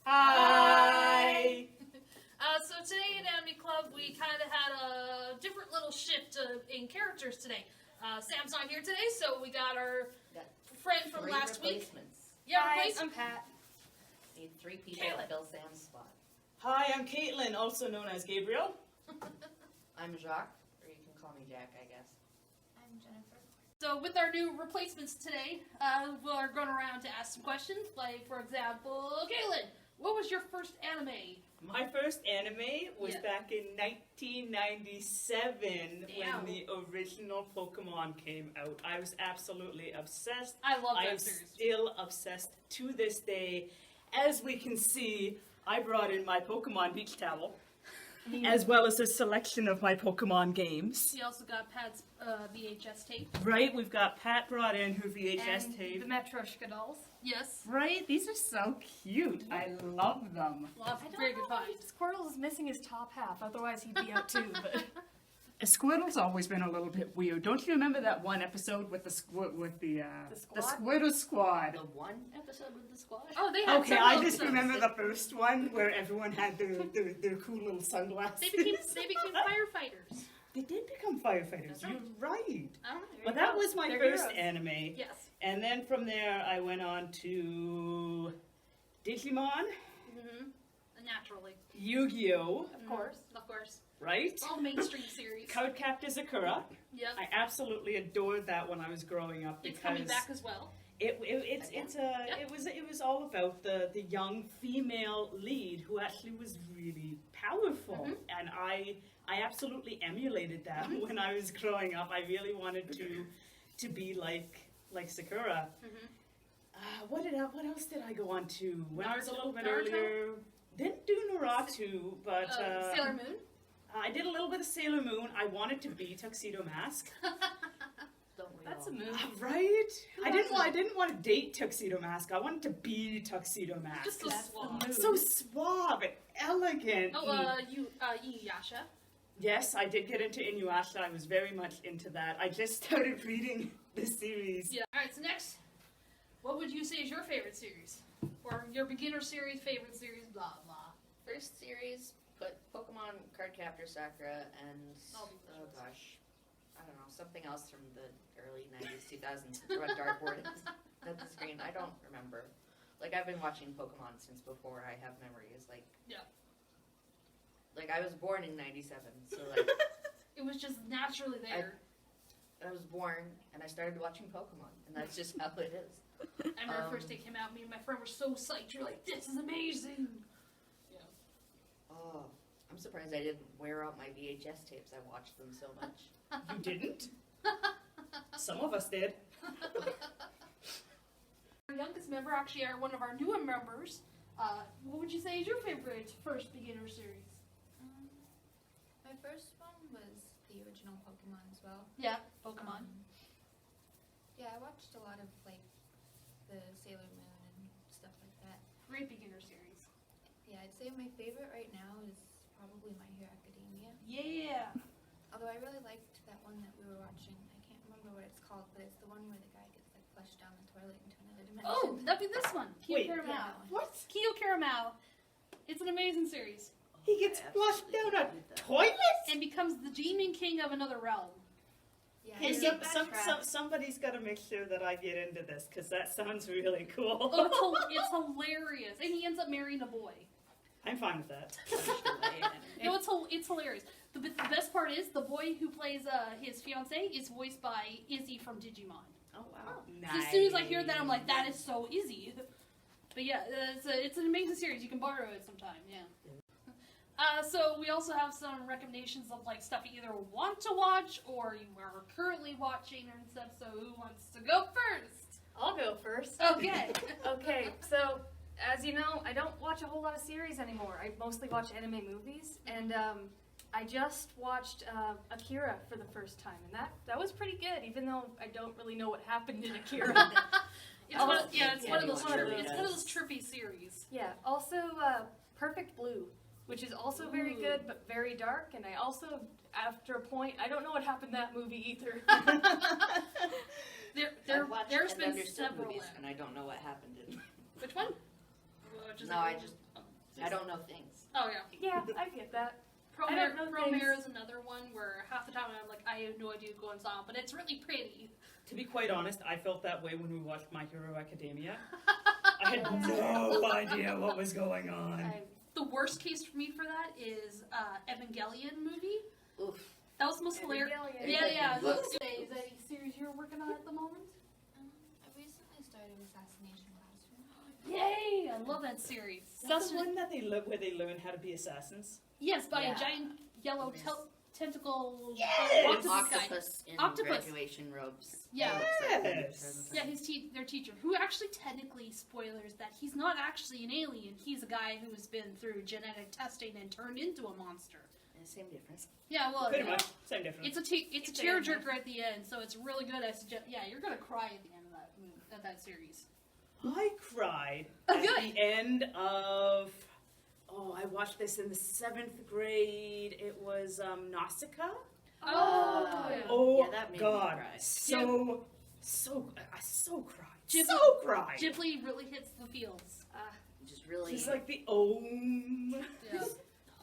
Hi! So today in Anime Club, we kind of had a different little shift in characters today. Sam's not here today, so we got our friend from last week. Yeah, Hi, I'm Pat. Need 3 people to fill Sam's spot. Hi, I'm Caitlin, also known as Gabriel. I'm Jacques, or you can call me Jack, I guess. I'm Jennifer. So with our new replacements today, we're going around to ask some questions. Like, for example, Caitlin, what was your first anime? My first anime was back in 1997 when the original Pokemon came out. I was absolutely obsessed. I love that I'm series. still obsessed to this day. As we can see, I brought in my Pokemon beach towel, as well as a selection of my Pokemon games. We also got Pat's VHS tape. Right, we've got Pat brought in her VHS And tape. the Matryoshka dolls. Yes. Right, these are so cute. I love them. Love, very good find. Squirtle is missing his top half, otherwise he'd be out too. But Squirtle's always been a little bit weird. Don't you remember that one episode with the Squirtle Squad? The one episode with the squad? Oh, they had Okay, several I just episodes. remember the first one where everyone had their cool little sunglasses. They became firefighters. They did become firefighters. That's right. You're right. Oh, Well, that was my They're first heroes. anime. yes. And then from there, I went on to Digimon, Mm-hmm. Naturally. Yu-Gi-Oh, of course. Of course. right? All the mainstream series. Cardcaptor Sakura. Yep. I absolutely adored that when I was growing up It's because coming back as well. it was all about the young female lead who actually was really powerful, and I absolutely emulated that when I was growing up. I really wanted to be like Sakura. What else did I go on to when I was a little bit Naruto? earlier? Didn't do Naruto, but Sailor Moon. I did a little bit of Sailor Moon. I wanted to be Tuxedo Mask. Don't we That's all? a move. Right? I didn't want to date Tuxedo Mask. I wanted to be Tuxedo Mask. Just so That's the suave. move. So suave and elegant. Oh, Inuyasha. Yes, I did get into Inuyasha. I was very much into that. I just started reading the series. Yeah. All right. So next, what would you say is your favorite series, or your beginner series, favorite series, blah blah? First series, put Pokemon Cardcaptor Sakura and, Oh, oh gosh, I don't know, something else from the early 90s, 2000s. Throw a dartboard at the screen. I don't remember. Like, I've been watching Pokemon since before I have memories. Like, Yeah. Like, I was born in 97, so like, It was just naturally there. I was born and I started watching Pokemon, and that's just how it is. I remember the first day it came out. Me and my friend were so psyched. We were like, "This is amazing." Yeah. Oh, I'm surprised I didn't wear out my VHS tapes. I watched them so much. You didn't? Some of us did. Our youngest member, actually, one of our newer members. What would you say is your favorite first beginner series? My first one was the original Pokemon as well. Yeah, Pokemon. Yeah, I watched a lot of like the Sailor Moon and stuff like that. Great beginner series. Yeah, I'd say my favorite right now is probably My Hero Academia. Yeah. Although I really liked that one that we were watching. I can't remember what it's called, but it's the one where the guy gets like flushed down the toilet into another dimension. Oh, that'd be this one. Kyo Wait, Caramel. yeah. What? Kyo Caramel. It's an amazing series. He gets I flushed absolutely down a hated that. toilet? And becomes the demon king of another realm. Yeah, Hey, it's somebody's got to make sure that I get into this, because that sounds really cool. Oh, it's hilarious. And he ends up marrying a boy. I'm fine with that. No, it's hilarious. The best part is the boy who plays his fiancée is voiced by Izzy from Digimon. Oh, wow. So as soon as I hear that, I'm like, that is so Izzy. But yeah, it's an amazing series. You can borrow it sometime, yeah. So we also have some recommendations of like stuff you either want to watch or you are currently watching and stuff. So who wants to go first? I'll go first. Okay. Okay, so as you know, I don't watch a whole lot of series anymore. I mostly watch anime movies, and I just watched Akira for the first time, and that was pretty good. Even though I don't really know what happened in Akira. It's one of those does. trippy series. Yeah. Also, Perfect Blue, which is also very good but very dark. And I also, after a point, I don't know what happened in that movie either. I've watched There's and been understood several. movies, and I don't know what happened in. Which one? No, I just I don't know things. Oh yeah. Yeah, I get that. I don't know Promare things. is another one where half the time I'm like, I have no idea what's going on, but it's really pretty. To be quite honest, I felt that way when we watched My Hero Academia. I had no idea what was going on. The worst case for me for that is Evangelion movie. Oof. That was the most hilarious. Evangelion. Yeah. Look. Is that any series you're working on at the moment? I recently started Assassination Classroom. Yay! I love that series. That's the one that where they learn how to be assassins. Yes, by Yeah. a giant yellow tentacle Yes! octopus guy. Octopus in Octopus. graduation robes. Yeah. Yes. Yeah, their teacher, who actually technically, spoilers, that he's not actually an alien. He's a guy who's been through genetic testing and turned into a monster. Same difference. Yeah, well, Pretty much, same difference. it's a tearjerker at the end, so it's really good. I suggest, yeah, you're gonna cry at the end of that movie, of that series. I cried Oh, at good. the end of. Oh, I watched this in the 7th grade. It was Nausicaa. Oh, yeah. Oh Yeah, that made me God, cry. I so cried. Ghibli- So cried. Ghibli really hits the feels. Just really. It's like the om. Yeah.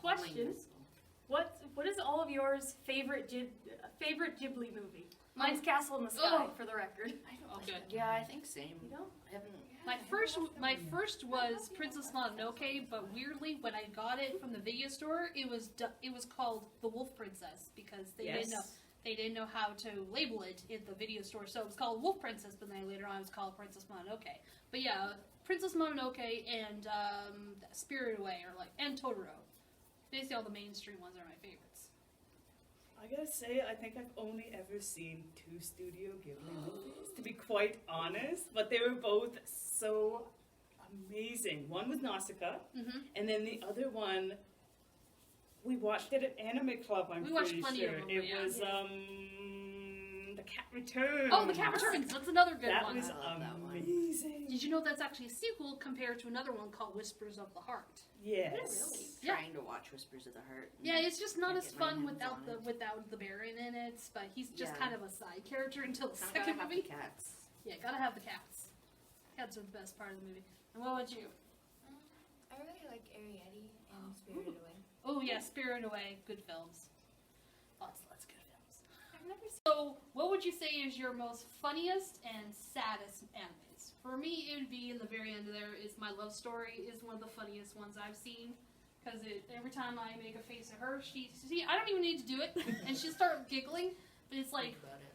Question. What is all of yours favorite Ghibli movie? Mine's Castle in the Sky, Oh. for the record. Oh, good. Yeah, I think same. You know? I haven't. My first was Princess Mononoke, but weirdly, when I got it from the video store, it was called The Wolf Princess because they didn't know how to label it in the video store, so it was called Wolf Princess. But then later on, it was called Princess Mononoke. But yeah, Princess Mononoke and Spirited Away and Totoro. Basically, all the mainstream ones are my favorites. I gotta say, I think I've only ever seen 2 Studio Ghibli movies, to be quite honest, but they were both so amazing. One was Nausicaa, Mm-hmm. and then the other one, we watched it at Anime Club, I'm We watched pretty plenty sure. of them, It yeah. was, The Cat Returns. Oh, The Cat Returns. That's another good That one. was I love that one. amazing. Did you know that's actually a sequel compared to another one called Whispers of the Heart? Yes. Yeah. Trying to watch Whispers of the Heart. Yeah, it's just not Can't as get my fun hands without on the it. Baron in it, but he's just Yeah. kind of a side character until the Kinda second gotta have movie. the cats. Yeah, gotta have the cats. Cats are the best part of the movie. And what about you? I really like Arrietty and Spirited Away. Oh yeah, Spirited Away, good films. Lots of good films. I've never seen. So, what would you say is your most funniest and saddest animes? For me, it would be in the very end of there is My Love Story is one of the funniest ones I've seen. Because every time I make a face at her, I don't even need to do it, and she'll start giggling. But it's like, Think about it.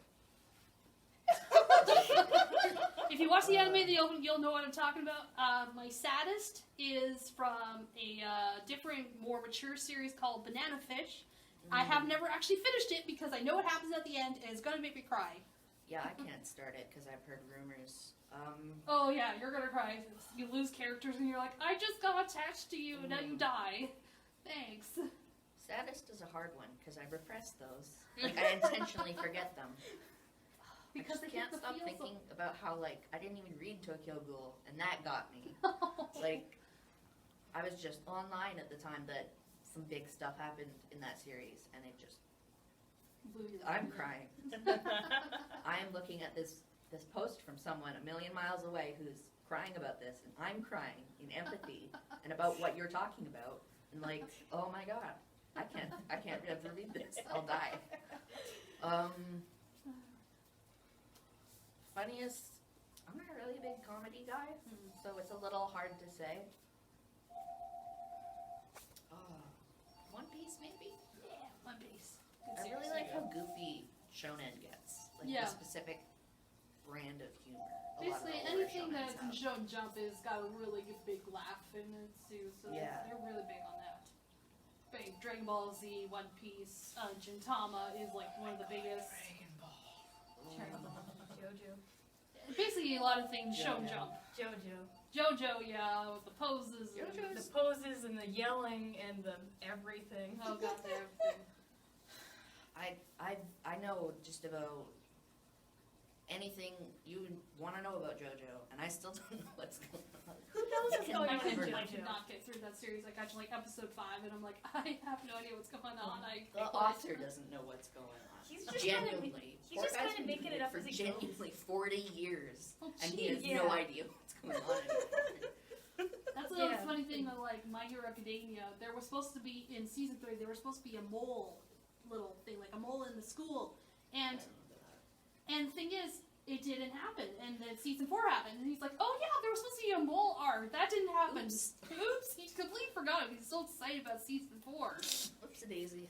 if you watch the anime, then you'll know what I'm talking about. My saddest is from a different, more mature series called Banana Fish. I have never actually finished it because I know what happens at the end, and it's gonna make me cry. Yeah, I can't start it because I've heard rumors. Oh yeah, you're gonna cry. You lose characters, and you're like, I just got attached to you, and now you die. Thanks. Saddest is a hard one because I repress those. Like I intentionally forget them. Because I they just get can't the stop feels thinking about how I didn't even read Tokyo Ghoul and that got me. Like I was just online at the time that some big stuff happened in that series and it just I'm crying. I am looking at this post from someone a million miles away who's crying about this and I'm crying in empathy and about what you're talking about and like, oh my god, I can't ever read this. I'll die. Funniest, I'm not a really big comedy guy, so it's a little hard to say. One Piece maybe? Yeah, One Piece. I really like how goofy shonen gets. Like Yeah. the specific brand of humor. A lot of Basically, the older anything shonens that's have. shown Jump is got a really good big laugh in it too, so Yeah. they're really big on that. Big Dragon Ball Z, One Piece, Gintama is like one of the biggest. Jojo. Basically, a lot of things shown JoJo. Jump. Jojo. JoJo, yeah, with the poses. And The poses and the yelling and the everything. oh god, everything. I know just about anything you want to know about JoJo, and I still don't know what's going on. Who knows what's I going I on in could JoJo? not get through that series. I got to like episode 5, and I'm like, I have no idea what's going on. The author doesn't know what's going on. He's just kinda genuinely. he's Poor just guy's kinda been making doing it up for as he goes. genuinely 40 years, Oh, and he has jeez. no Yeah. idea what's going on anymore. That's also Yeah. a funny thing with like My Hero Academia. There was supposed to be in season 3. There was supposed to be a mole little thing, like a mole in the school, and the thing is, it didn't happen. And then season 4 happened, and he's like, "Oh yeah, there was supposed to be a mole arc. That didn't happen. Oops." He completely forgot it. He's so excited about season 4. Oops a daisy.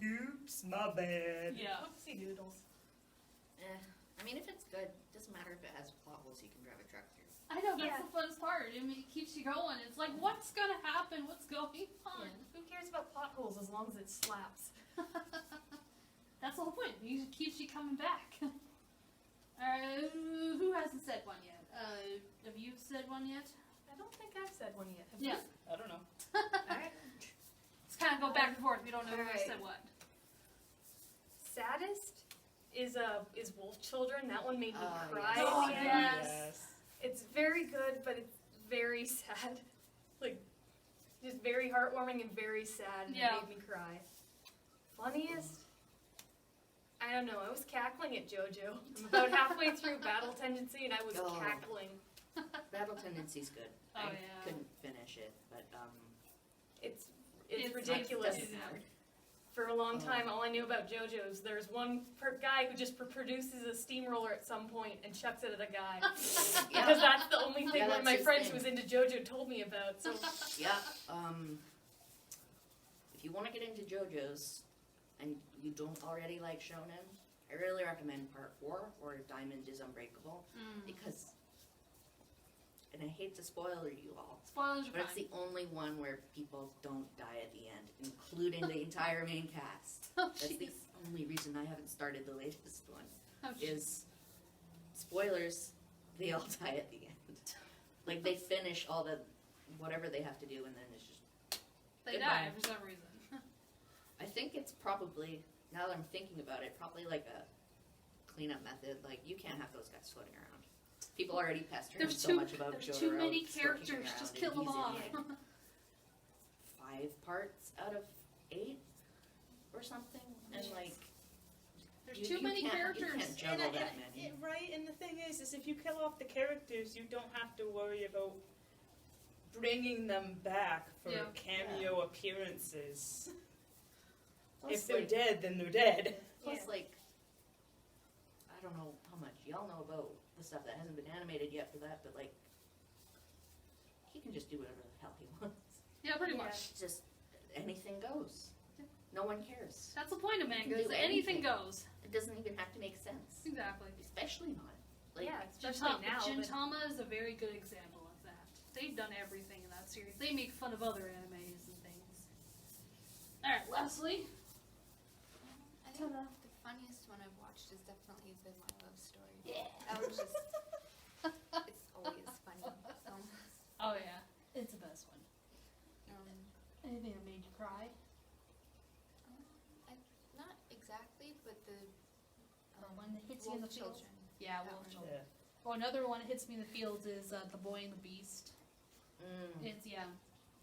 Oops, my bad. Yeah. Oopsie doodles. I mean, if it's good, it doesn't matter if it has plot holes you can drive a truck through. I know, that's Yeah. the funnest part. I mean, it keeps you going. It's like, what's gonna happen? What's going on? Who cares about plot holes as long as it slaps? That's the whole point. It keeps you coming back. Who hasn't said one yet? Have you said one yet? I don't think I've said one yet. Have Yeah. you? I don't know. Alright. Let's kind of go back and forth. We don't know who Alright. said what. Saddest is Wolf Children. That one made me Oh, cry. yes. Oh, at the end. yes. It's very good, but it's very sad. Like, just very heartwarming and very sad, and Yeah. it made me cry. Funniest? I don't know. I was cackling at JoJo. I'm about halfway through Battle Tendency, and I was Oh. cackling. Battle Tendency's good. Oh, I yeah. couldn't finish it, but It's It's ridiculous. Doesn't matter. For a long time, all I knew about JoJo's, there's one guy who just produces a steamroller at some point and chucks it at a guy. Yeah. Because that's the only thing Yeah, one of that's my his friends thing. who was into JoJo told me about. So Yeah. If you want to get into JoJo's and you don't already like shonen, I really recommend Part 4 or Diamond is Unbreakable because, and I hate to spoil you all, Spoilers are but it's fine. the only one where people don't die at the end, including the entire main cast. Oh, That's the jeez. only reason I haven't started the latest one. Oh, jeez. Is spoilers, they all die at the end. Like they finish all the whatever they have to do and then it's just They goodbye. die for some reason. I think it's probably, now that I'm thinking about it, probably like a cleanup method. Like you can't have those guys floating around. People already pestering There's so too, much about there's Jotaro too many still kicking characters. around Just and kill them he's in, off. like, 5 parts out of 8 or something, and like There's you- too you many can't- characters. You can't juggle that many. Right, and the thing is if you kill off the characters, you don't have to worry about bringing them back for Yeah. cameo appearances. Plus, If they're like, dead, then they're dead. plus Yeah. like, I don't know how much y'all know about the stuff that hasn't been animated yet for that, but like, he can just do whatever the hell he wants. Yeah, pretty Yeah. much. It's just anything goes. No one cares. That's the point of You manga. can Is do anything anything. goes. It doesn't even have to make sense, Exactly. especially not. Like, yeah, especially now. but- Gintama is a very good example of that. They've done everything in that series. They make fun of other animes and things. All right, Leslie. I think the funniest one I've watched is definitely the My Love Story. Yeah. That was just, it's always funny. So, Oh yeah, it's the best one. um, Anything that made you cry? not exactly, but the One that hits you in the Wolf fields. Children. Yeah, That Wolf one. Children. Oh, another one that hits me in the fields is The Boy and the Beast. It's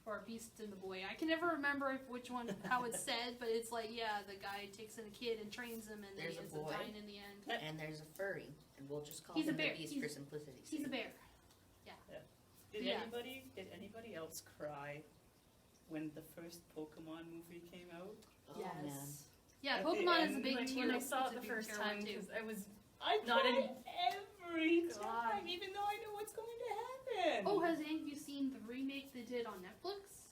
or Beast and the Boy. I can never remember which one, how it's said, but it's like the guy takes in a kid and trains him, and then he There's a ends up boy. dying in the end. and there's a furry, and we'll just call He's a him bear. the Beast He's- for simplicity's He's a sake. bear. Did Yeah. anybody else cry when the first Pokemon movie came out? Oh man. Yes. Yeah, At the Pokemon is a end, big like, tear. when I saw it the it's a big first tear time, one, too. because I was I Not cried any- every God. time, even though I know what's going to happen. Oh, has any of you seen the remake they did on Netflix?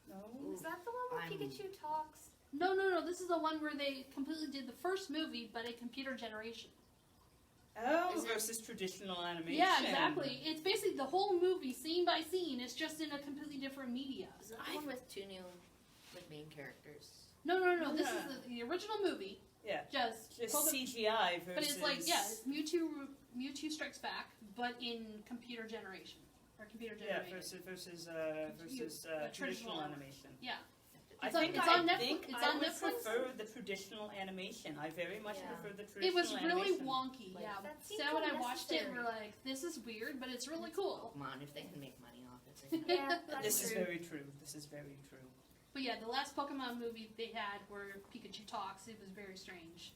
No. is that the one where I'm- Pikachu talks? No. This is the one where they completely did the first movie, but a computer generation. Oh, Is it- versus traditional animation. Yeah, exactly. It's basically the whole movie, scene by scene. It's just in a completely different media. Is that the one with 2 new like main characters? No. This Yeah. is the original movie. Yeah. Just CGI versus. but it's like it's Mewtwo Strikes Back, but in computer generation or computer Yeah, generation. versus traditional traditional animation. Yeah. I It's on- think it's I on Netflix- think it's I on would Netflix? prefer the traditional animation. I very much Yeah. prefer the traditional It was really animation. wonky. Like, Yeah. that seemed So when I watched it, unnecessary. we're like, this is weird, but it's really cool. Come on, if they can make money off it, they can. Yeah, that's This is true. very true. This is very true. But yeah, the last Pokemon movie they had where Pikachu talks, it was very strange.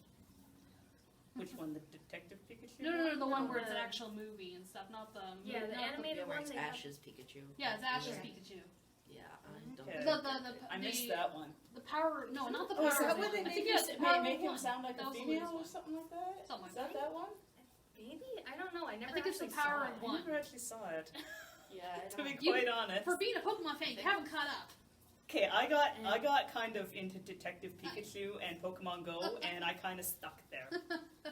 Which one? The Detective Pikachu? No, the one where it's an The- actual movie and stuff, not the Yeah, the not animated Yeah, where one. it's they have- Ash's Pikachu. Yeah, it's Ash's Yeah. Pikachu. Yeah, I don't. Okay. I missed that one. The power, no, not the Oh, power. is that where one. they I make think him, it's power make him one. sound like That a was the female latest or one. something like that? Something like Is that that one? Maybe? I don't know. I never think it's the actually power saw of it. one. I never actually saw it. Yeah, I To don't. be quite honest. For being a Pokemon fan, you haven't caught up. Okay, I got kind of into Detective Pikachu and Pokemon Go, and I kind of stuck there. I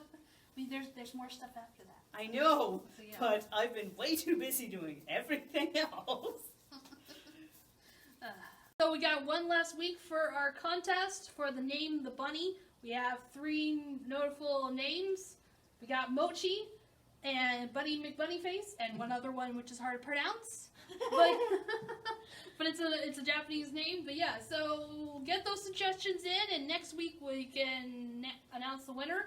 mean, there's more stuff after that. I know, So, yeah. but I've been way too busy doing everything else. So we got one last week for our contest for the Name the Bunny. We have 3 notable names. We got Mochi and Buddy McBunnyface and one other one which is hard to pronounce. But, but it's a Japanese name. But yeah, so get those suggestions in and next week we can announce the winner.